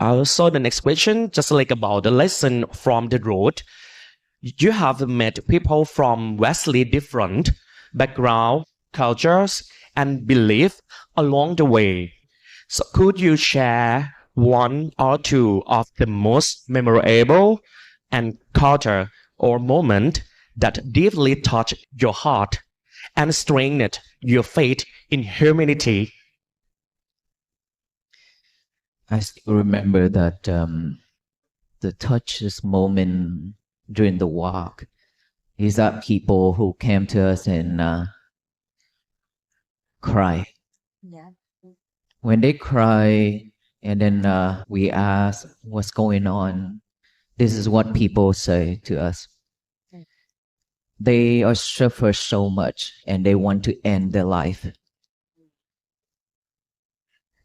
So the next question, just like about the lesson from the road, you have met people from vastly different background, cultures, and belief along the way. So could you share one or two of the most memorable encounter or moment that deeply touched your heart and strengthened your faith in humanity? I still remember that the touchiest moment during the walk is that people who came to us and cry. When they cry, and then we ask what's going on, this is what people say to us. They are suffer so much and they want to end their life.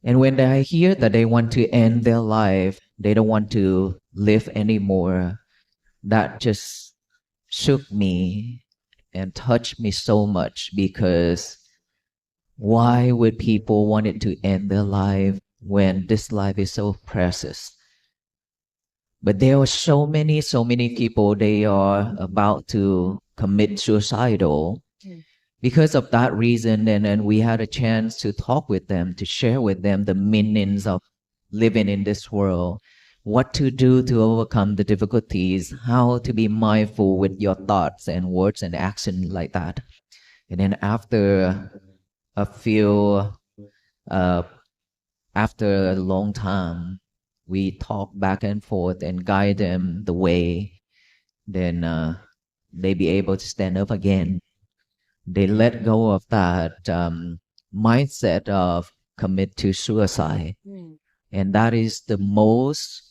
And when I hear that they want to end their life, they don't want to live anymore, that just shook me and touched me so much, because why would people want it to end their life when this life is so precious? But there are so many people, they are about to commit suicidal because of that reason. And then we had a chance to talk with them, to share with them the meanings of living in this world, what to do to overcome the difficulties, how to be mindful with your thoughts and words and action like that. And then after a long time, we talk back and forth and guide them the way. Then they be able to stand up again. They let go of that mindset of commit to suicide. And that is the most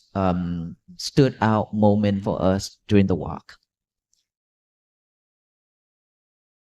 stood out moment for us during the walk.